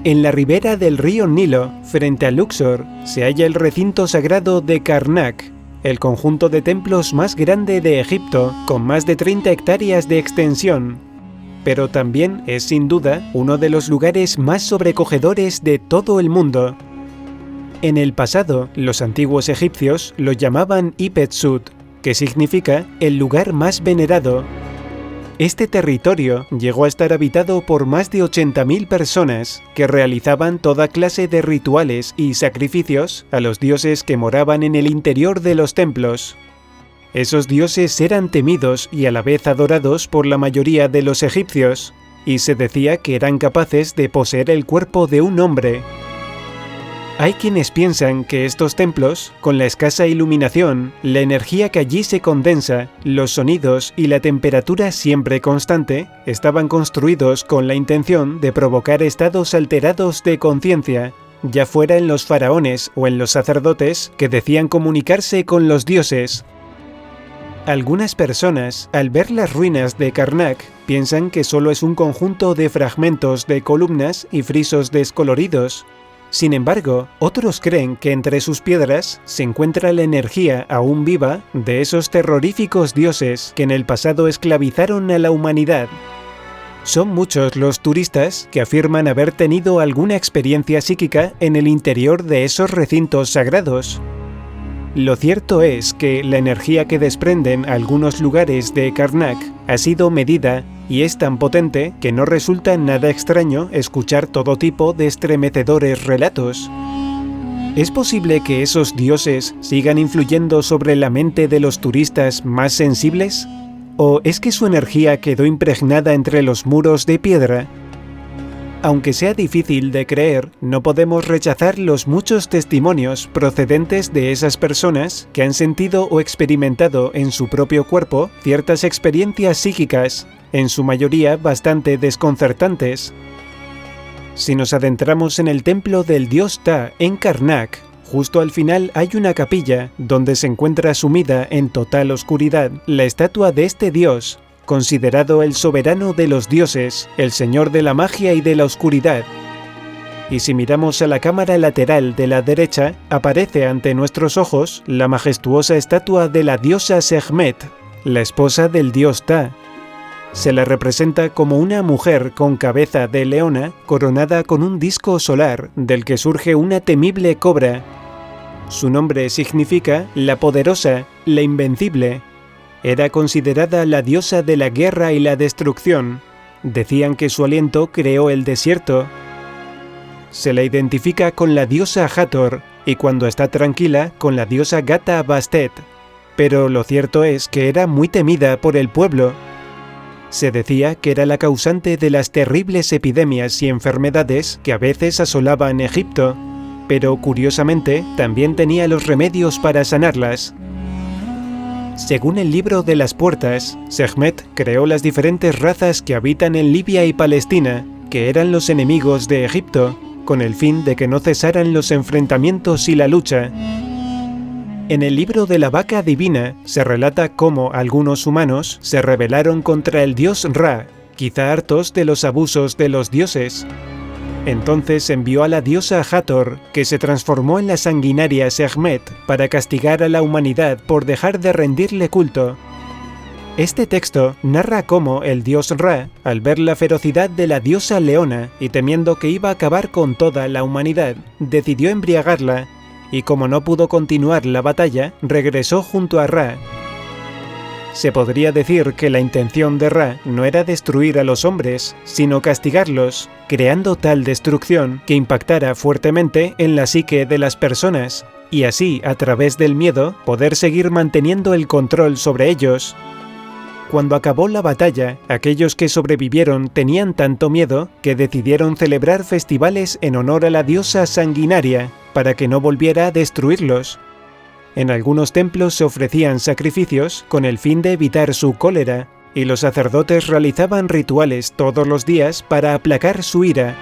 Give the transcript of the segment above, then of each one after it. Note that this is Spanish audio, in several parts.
En la ribera del río Nilo, frente a Luxor, se halla el recinto sagrado de Karnak, el conjunto de templos más grande de Egipto, con más de 30 hectáreas de extensión. Pero también es sin duda uno de los lugares más sobrecogedores de todo el mundo. En el pasado, los antiguos egipcios lo llamaban Ipet-Sut, que significa el lugar más venerado. Este territorio llegó a estar habitado por más de 80.000 personas que realizaban toda clase de rituales y sacrificios a los dioses que moraban en el interior de los templos. Esos dioses eran temidos y a la vez adorados por la mayoría de los egipcios, y se decía que eran capaces de poseer el cuerpo de un hombre. Hay quienes piensan que estos templos, con la escasa iluminación, la energía que allí se condensa, los sonidos y la temperatura siempre constante, estaban construidos con la intención de provocar estados alterados de conciencia, ya fuera en los faraones o en los sacerdotes que decían comunicarse con los dioses. Algunas personas, al ver las ruinas de Karnak, piensan que solo es un conjunto de fragmentos de columnas y frisos descoloridos. Sin embargo, otros creen que entre sus piedras se encuentra la energía aún viva de esos terroríficos dioses que en el pasado esclavizaron a la humanidad. Son muchos los turistas que afirman haber tenido alguna experiencia psíquica en el interior de esos recintos sagrados. Lo cierto es que la energía que desprenden algunos lugares de Karnak ha sido medida y es tan potente que no resulta nada extraño escuchar todo tipo de estremecedores relatos. ¿Es posible que esos dioses sigan influyendo sobre la mente de los turistas más sensibles? ¿O es que su energía quedó impregnada entre los muros de piedra? Aunque sea difícil de creer, no podemos rechazar los muchos testimonios procedentes de esas personas que han sentido o experimentado en su propio cuerpo ciertas experiencias psíquicas, en su mayoría bastante desconcertantes. Si nos adentramos en el templo del dios Ptah en Karnak, justo al final hay una capilla donde se encuentra sumida en total oscuridad la estatua de este dios, considerado el soberano de los dioses, el señor de la magia y de la oscuridad. Y si miramos a la cámara lateral de la derecha, aparece ante nuestros ojos la majestuosa estatua de la diosa Sekhmet, la esposa del dios Ptah. Se la representa como una mujer con cabeza de leona coronada con un disco solar del que surge una temible cobra. Su nombre significa la poderosa, la invencible. Era considerada la diosa de la guerra y la destrucción. Decían que su aliento creó el desierto. Se la identifica con la diosa Hathor y cuando está tranquila con la diosa Gata Bastet. Pero lo cierto es que era muy temida por el pueblo. Se decía que era la causante de las terribles epidemias y enfermedades que a veces asolaban Egipto, pero curiosamente también tenía los remedios para sanarlas. Según el libro de las puertas, Sekhmet creó las diferentes razas que habitan en Libia y Palestina, que eran los enemigos de Egipto, con el fin de que no cesaran los enfrentamientos y la lucha. En el libro de la vaca divina se relata cómo algunos humanos se rebelaron contra el dios Ra, quizá hartos de los abusos de los dioses. Entonces envió a la diosa Hathor, que se transformó en la sanguinaria Sekhmet, para castigar a la humanidad por dejar de rendirle culto. Este texto narra cómo el dios Ra, al ver la ferocidad de la diosa leona y temiendo que iba a acabar con toda la humanidad, decidió embriagarla, y como no pudo continuar la batalla, regresó junto a Ra. Se podría decir que la intención de Ra no era destruir a los hombres, sino castigarlos, creando tal destrucción que impactara fuertemente en la psique de las personas, y así, a través del miedo, poder seguir manteniendo el control sobre ellos. Cuando acabó la batalla, aquellos que sobrevivieron tenían tanto miedo que decidieron celebrar festivales en honor a la diosa sanguinaria, para que no volviera a destruirlos. En algunos templos se ofrecían sacrificios con el fin de evitar su cólera, y los sacerdotes realizaban rituales todos los días para aplacar su ira.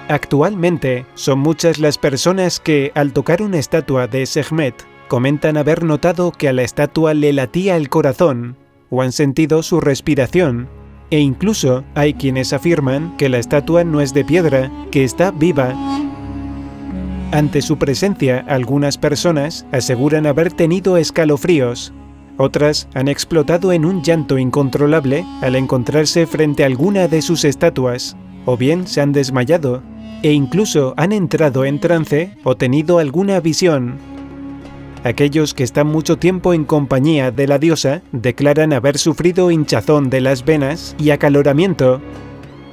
Actualmente, son muchas las personas que, al tocar una estatua de Sekhmet, comentan haber notado que a la estatua le latía el corazón, o han sentido su respiración, e incluso hay quienes afirman que la estatua no es de piedra, que está viva. Ante su presencia, algunas personas aseguran haber tenido escalofríos. Otras han explotado en un llanto incontrolable al encontrarse frente a alguna de sus estatuas, o bien se han desmayado, e incluso han entrado en trance o tenido alguna visión. Aquellos que están mucho tiempo en compañía de la diosa declaran haber sufrido hinchazón de las venas y acaloramiento.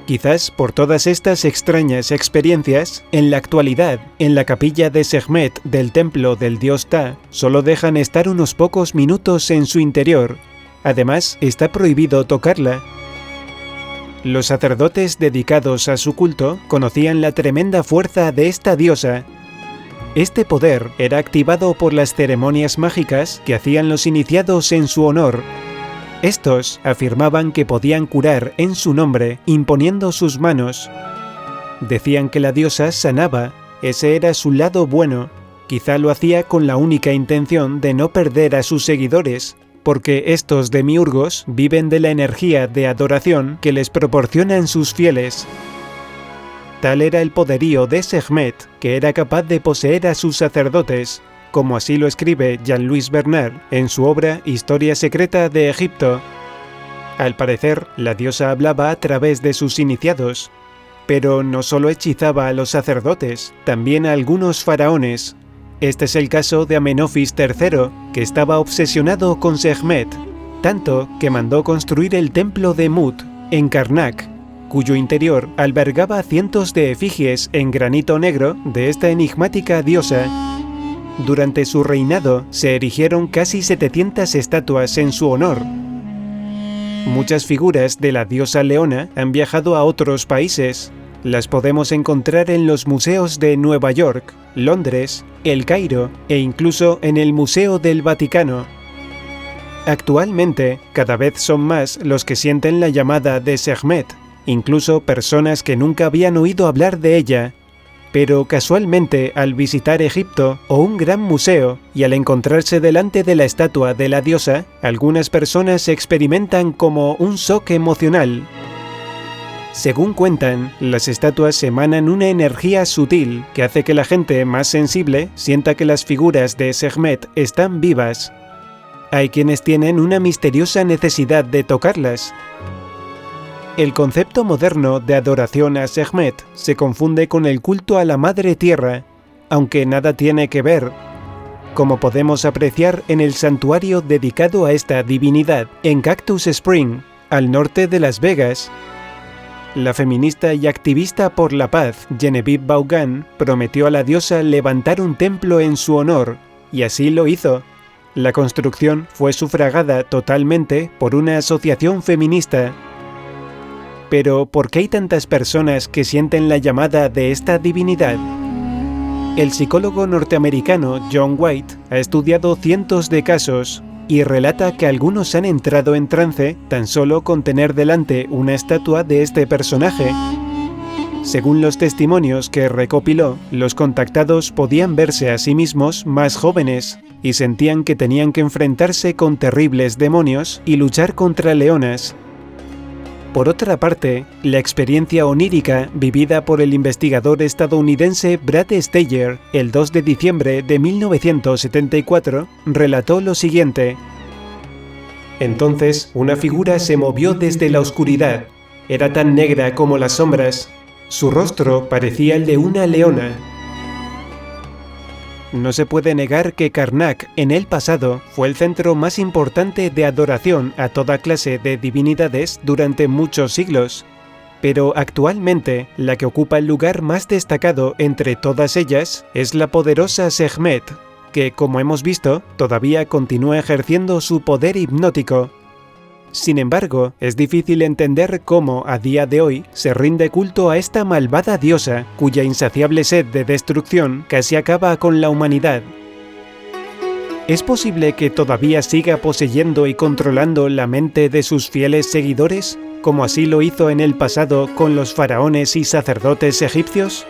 Quizás por todas estas extrañas experiencias, en la actualidad, en la capilla de Sekhmet del templo del dios Ptah, solo dejan estar unos pocos minutos en su interior. Además, está prohibido tocarla. Los sacerdotes dedicados a su culto conocían la tremenda fuerza de esta diosa. Este poder era activado por las ceremonias mágicas que hacían los iniciados en su honor. Estos afirmaban que podían curar en su nombre imponiendo sus manos. Decían que la diosa sanaba, ese era su lado bueno. Quizá lo hacía con la única intención de no perder a sus seguidores, porque estos demiurgos viven de la energía de adoración que les proporcionan sus fieles. Tal era el poderío de Sekhmet, que era capaz de poseer a sus sacerdotes, como así lo escribe Jean-Louis Bernard en su obra Historia secreta de Egipto. Al parecer, la diosa hablaba a través de sus iniciados, pero no solo hechizaba a los sacerdotes, también a algunos faraones. Este es el caso de Amenofis III, que estaba obsesionado con Sekhmet, tanto que mandó construir el templo de Mut, en Karnak, cuyo interior albergaba cientos de efigies en granito negro de esta enigmática diosa. Durante su reinado se erigieron casi 700 estatuas en su honor. Muchas figuras de la diosa leona han viajado a otros países. Las podemos encontrar en los museos de Nueva York, Londres, El Cairo e incluso en el Museo del Vaticano. Actualmente, cada vez son más los que sienten la llamada de Sekhmet, incluso personas que nunca habían oído hablar de ella. Pero casualmente, al visitar Egipto o un gran museo y al encontrarse delante de la estatua de la diosa, algunas personas experimentan como un shock emocional. Según cuentan, las estatuas emanan una energía sutil que hace que la gente más sensible sienta que las figuras de Sekhmet están vivas. Hay quienes tienen una misteriosa necesidad de tocarlas. El concepto moderno de adoración a Sekhmet se confunde con el culto a la Madre Tierra, aunque nada tiene que ver, como podemos apreciar en el santuario dedicado a esta divinidad en Cactus Spring, al norte de Las Vegas. La feminista y activista por la paz Genevieve Vaughan prometió a la diosa levantar un templo en su honor, y así lo hizo. La construcción fue sufragada totalmente por una asociación feminista. Pero, ¿por qué hay tantas personas que sienten la llamada de esta divinidad? El psicólogo norteamericano John White ha estudiado cientos de casos y relata que algunos han entrado en trance tan solo con tener delante una estatua de este personaje. Según los testimonios que recopiló, los contactados podían verse a sí mismos más jóvenes y sentían que tenían que enfrentarse con terribles demonios y luchar contra leonas. Por otra parte, la experiencia onírica vivida por el investigador estadounidense Brad Steiger el 2 de diciembre de 1974 relató lo siguiente. Entonces, una figura se movió desde la oscuridad. Era tan negra como las sombras. Su rostro parecía el de una leona. No se puede negar que Karnak, en el pasado, fue el centro más importante de adoración a toda clase de divinidades durante muchos siglos. Pero actualmente, la que ocupa el lugar más destacado entre todas ellas es la poderosa Sekhmet, que, como hemos visto, todavía continúa ejerciendo su poder hipnótico. Sin embargo, es difícil entender cómo, a día de hoy, se rinde culto a esta malvada diosa, cuya insaciable sed de destrucción casi acaba con la humanidad. ¿Es posible que todavía siga poseyendo y controlando la mente de sus fieles seguidores, como así lo hizo en el pasado con los faraones y sacerdotes egipcios?